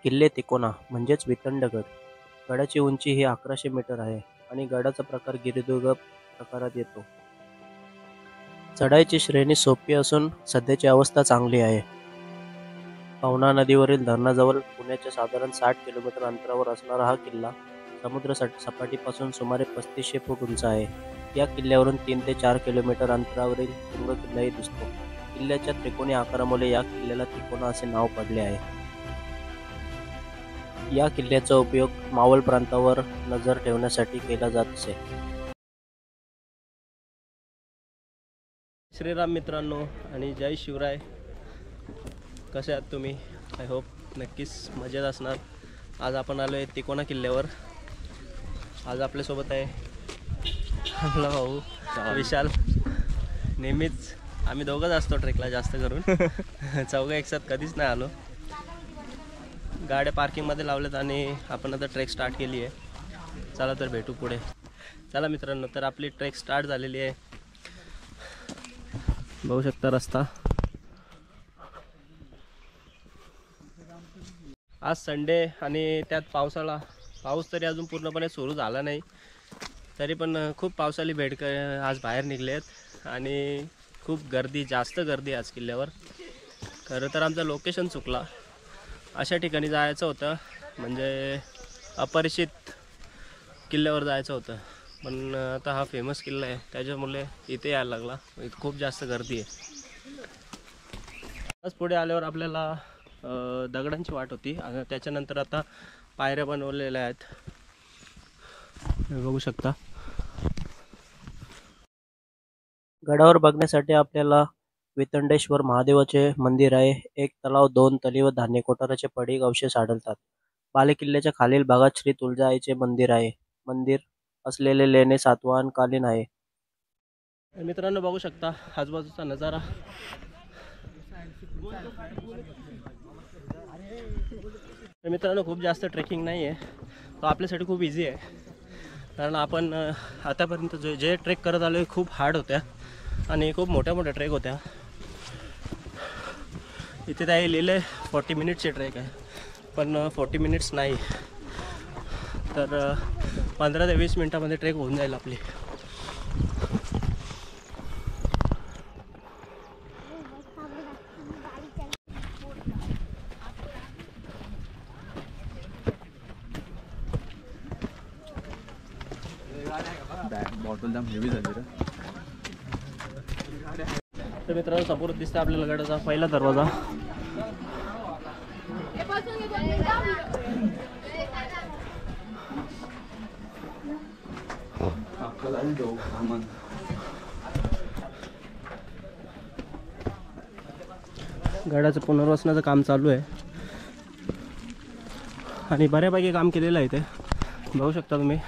किल्ले तिकोना म्हणजेच वितंडगड. गडाची उंची ही 1100 मीटर आहे आणि गडाचा प्रकार गिरिदुर्ग प्रकारात येतो. चढाईची श्रेणी सोपी असून सध्याची अवस्था चांगली आहे. पवना नदीवरील धरणाजवळ पुण्याच्या साधारण 60 किलोमीटर अंतरावर असणारा हा किल्ला समुद्र सपाटीपासून सुमारे 3500 फूट उंच आहे. या किल्ल्यावरून 3 ते 4 किलोमीटर अंतरावरील तुंग किल्लाही दिसतो. किल्ल्याच्या त्रिकोणी आकारामुळे या किल्ल्याला तिकोना असे नाव पडले आहे. या किल्ल्याचा उपयोग मावळ प्रांतावर नजर ठेवण्यासाठी केला जात असे. श्रीराम मित्रांनो आणि जय शिवराय. कसे आहात तुम्ही? आय होप नक्कीच मजेत असणार. आज आपण आलो आहे तिकोना किल्ल्यावर. आज आपल्यासोबत आहे आपला भाऊ विशाल. नेहमीच आम्ही दोघंच असतो ट्रेकला जास्त करून. चौघं एकसाथ कधीच नाही आलो. गाड्या पार्किंगमध्ये लावल्यात आणि आपण आता ट्रेक स्टार्ट केली आहे. चला तर भेटू पुढे. चला मित्रांनो, तर आपली ट्रेक स्टार्ट झालेली आहे. बघू शकता रस्ता. आज संडे आणि त्यात पाऊस तरी अजून पूर्णपणे सुरू झाला नाही, तरी पण खूप पावसाली भेट आज बाहेर निघलेत आणि खूप जास्त गर्दी आज किल्ल्यावर. खरं तर आमचं लोकेशन चुकला. अशा ठिकाणी जायचं होतं, म्हणजे अपरिचित किल्ल्यावर जायचं होतं. पण आता हा फेमस किल्ला आहे त्याच्यामुळे इथे यायला लागला. इथं खूप जास्त गर्दी आहे. आज पुढे आल्यावर आपल्याला दगडांची वाट होती आणि त्याच्यानंतर आता पायऱ्या बनवलेल्या आहेत, बघू शकता. गडावर बघण्यासाठी आपल्याला वितंडेश्वर महादेवाचे मंदिर आहे. एक तलाव, 2 तली व धान्य कोठाराचे पडीक अवशेष आढळतात. बालेकिल्ल्याच्या खालील भागात श्री तुळजाईचे मंदिर आहे. मंदिर असलेले लेणे सातवाहनकालीन आहे. मित्रांनो बघू शकता आजूबाजूचा नजारा. मित्रांनो खूप जास्त ट्रेकिंग नाही आहे, तो आपल्यासाठी खूप इझी आहे. कारण आपण आतापर्यंत जे ट्रेक करत आलो खूप हार्ड होत्या आणि खूप मोठ्या ट्रेक होत्या. इथे त्याही लिहिले 40 मिनिट्सचे ट्रेक आहे, पण 40 मिनिट्स नाही, तर 15 ते 20 मिनटामध्ये ट्रेक होऊन जाईल आपली. बॉटल जाम हेवी झाली रे. तर मित्रांनो समोर दिसतं आपल्याला गडाचा पहिला दरवाजा. गडाचं पुनर्वसनाचं काम चालू आहे आणि बऱ्यापैकी काम केलेलं आहे. ते बघू शकता तुम्ही.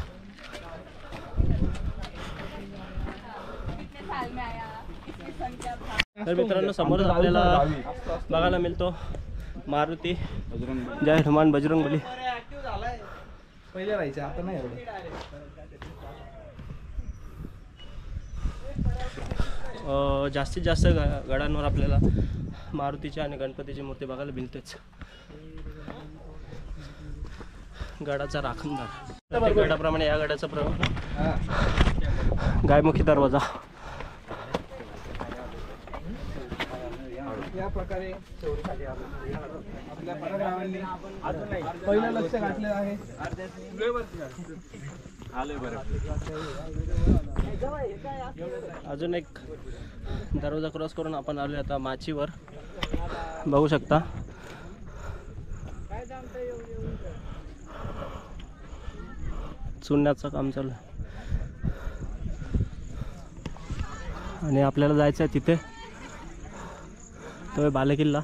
तर मित्रांनो समोरच आपल्याला बघायला मिळतो मारुती. जय हनुमान बजरंगबली. पहिले राहायचे, आता नाही एवढं. जास्तीत जास्त गडांवर आपल्याला मारुतीची आणि गणपतीची मूर्ती बघायला मिळतेच. गडाचा राखणदार. गडाप्रमाणे या गडाचा गायमुखी दरवाजा. या प्रकारे आपल्या पराक्रमांनी पहिलं लक्ष घातलेलं आहे. अजून एक दरवाजा क्रॉस करून आपण आलो आता माचीवर. बघू शकता. चुन्याचं काम चालू आहे आणि आपल्याला जायचं आहे तिथे. तो बालेकिल्ला.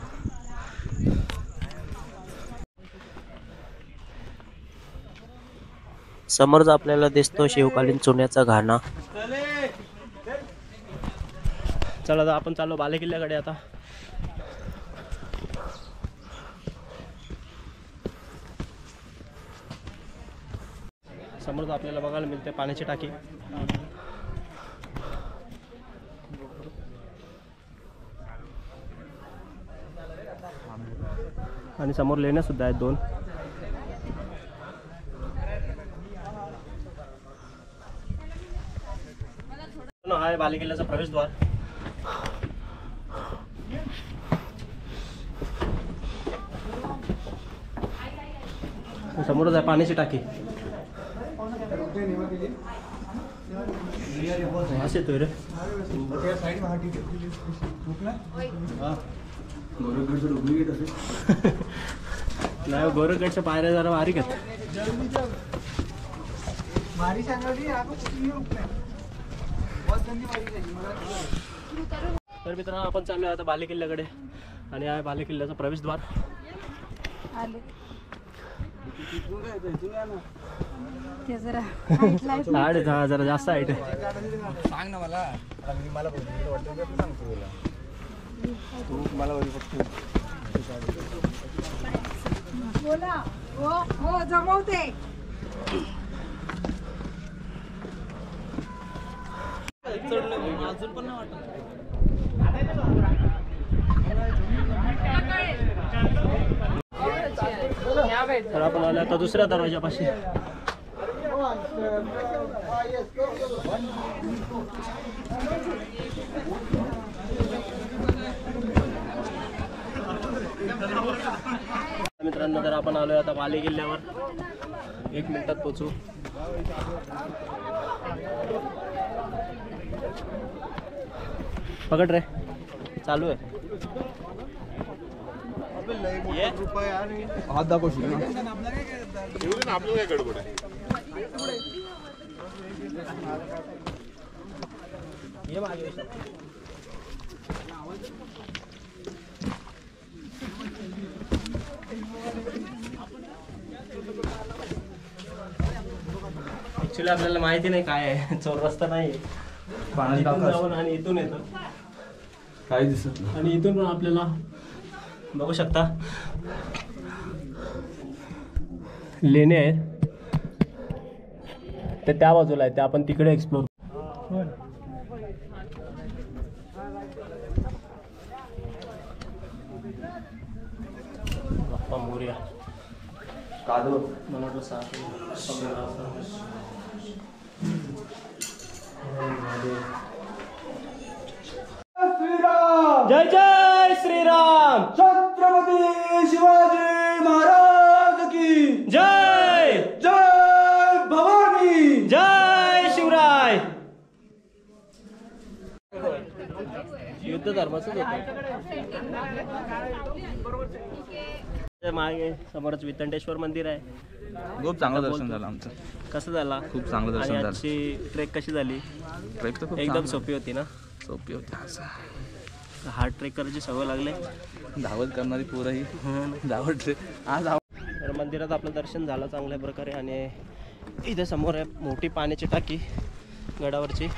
समोरच आपल्याला दिसतो शिवकालीन चुन्याचा घाणा. चला आता आपण चाललो बालेकिल्ल्याकडे. आता समोर आपल्याला बघायला मिळते पाण्याची टाकी. आणि समोर लेण्यासुद्धा आहेत 2. हा आहे बालेकिल्ल्याचा प्रवेशद्वार. समोरच आहे पाण्याची टाकी. वास येतोय रे. नाही गोरखगडच्या पायऱ्या जरा बारीक आहेत. तर मित्रांनो आपण चाललो आता बालेकिल्ल्याकडे आणि आहे बालेकिल्ल्याचा प्रवेशद्वार. जरा जास्त हाईट आहे. सांग ना मला. मला सांगतो तू मला बोला. हो जमवते. अजून पण नाही वाटत. तर आपण आलो आता दुसऱ्या दरवाजापाशी. मित्रांनो तर आपण आलोय आता बालेकिल्ल्यावर. 1 मिनिटात पोहोचू. पकड रे. चालू आहे. हात दाखवशील ना. आपलं काय गडबड आहे. ऍक्च्युली आपल्याला माहिती नाही काय आहे. चोर रस्ता नाही. इथून जाऊन आणि इथून येतो. काही दिसत नाही. आणि इथून पण आपल्याला बघू शकता लेणे आहेत. ते त्या बाजूला आहे. ते आपण तिकडे एक्सप्लोर. बाप्पा मोरया. मला वाटतं जय जय श्रीराम. छत्रपती शिवाजी महाराज की जय. जय भवानी. जय शिवराय. युद्ध धर्माचंच होतं. मागे समोरच वितंडेश्वर मंदिर आहे. खूप चांगलं दर्शन झालं आमचं. कसं झाला? खूप चांगलं दर्शन आणि झालं. आजची ट्रेक कशी झाली? ट्रेक तर खूप एकदम चांगलं. सोपी होती ना? सोपी होती. हार्ड ट्रेक करायची सवय लागले. धावत करणारी पोरं ही धावत आज तर मंदिरात आपलं दर्शन झालं चांगल्या प्रकारे. आणि इथे समोर आहे मोठी पाण्याची टाकी गडावरची.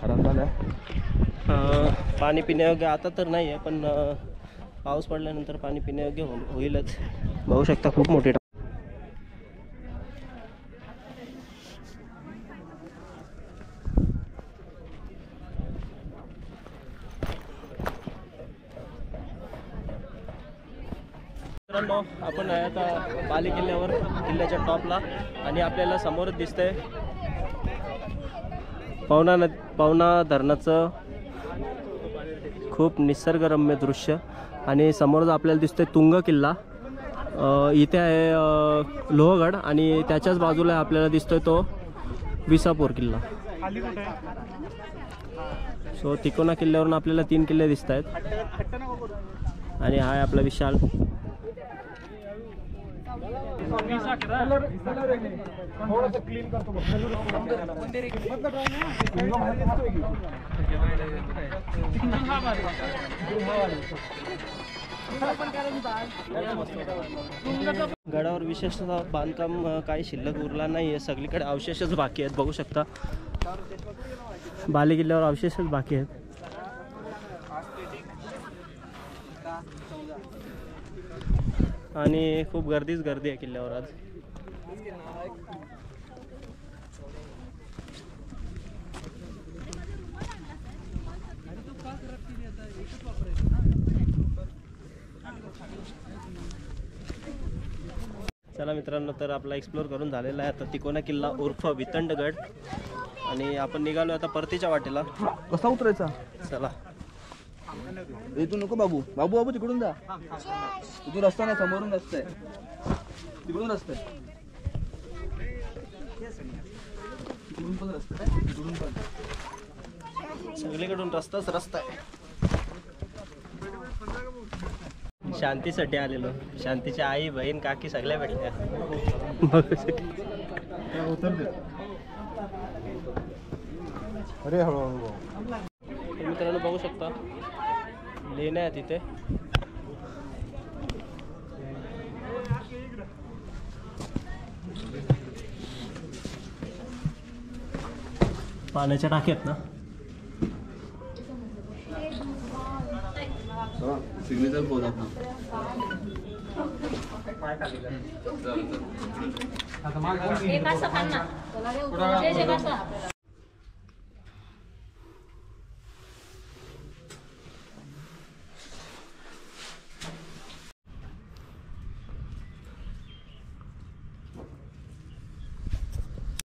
खराब झालं. पाणी पिण्यायोग्य आता तर नाही आहे, पण पाऊस पडल्यानंतर पाणी पिण्यायोग्य होईलच. बघू शकता खूप मोठी मित्रांनो आपण आहे आता बालेकिल्ल्यावर, किल्ल्याच्या टॉपला. आणि आपल्याला समोरच दिसतंय पवना धरणाचं खूप निसर्गरम्य दृश्य. आणि समोरच आपल्याला दिसतोय तुंग किल्ला. इथे आहे लोहगड आणि त्याच्याच बाजूला आपल्याला दिसतोय तो विसापूर किल्ला. सो तिकोना किल्ल्यावरून आपल्याला 3 किल्ले दिसत आहेत. आणि हा आहे आपला विशाल. गडावर विशेषतः बांधकाम काही शिल्लक उरला नाही आहे. सगळीकडे अवशेषच बाकी आहेत. बघू शकता बालेकिल्ल्यावर अवशेषच बाकी आहेत. आणि खूप गर्दी आहे किल्ल्यावर आज. चला मित्रांनो, तर आपला एक्सप्लोर करून झालेला आहे आता तिकोना किल्ला उर्फ वितंडगड. आणि आपण निघालो आता परतीच्या वाटेला. कसा उतरायचा? चला. इथून नको बाबू, बाबू बाबू तिकडून जा. तिथून रस्ता नाही, समोरून रस्ता आहे. तिकडून रस्ता आहे. तिकडून पण रस्ता आहे, तिकडून पण. सगळीकडून रस्ताच रस्ता आहे. शांतीसाठी आलेलो. शांतीच्या आई बहीण काकी सगळ्या भेटल्या. अरे हळूहळू तर मित्रांनो बघू शकता लेण्या आहेत तिथे. पाण्याच्या टाक्यात ना. सिग्नेचर पोहोच आपण.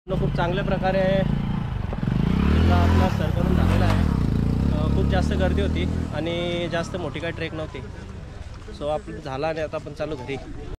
खूप चांगल्या प्रकारे आपला सर करून झालेला आहे. खूप जास्त गर्दी होती आणि जास्त मोठी काय ट्रेक नव्हती. सो आपलं झाला आणि आता आपण चालू घरी.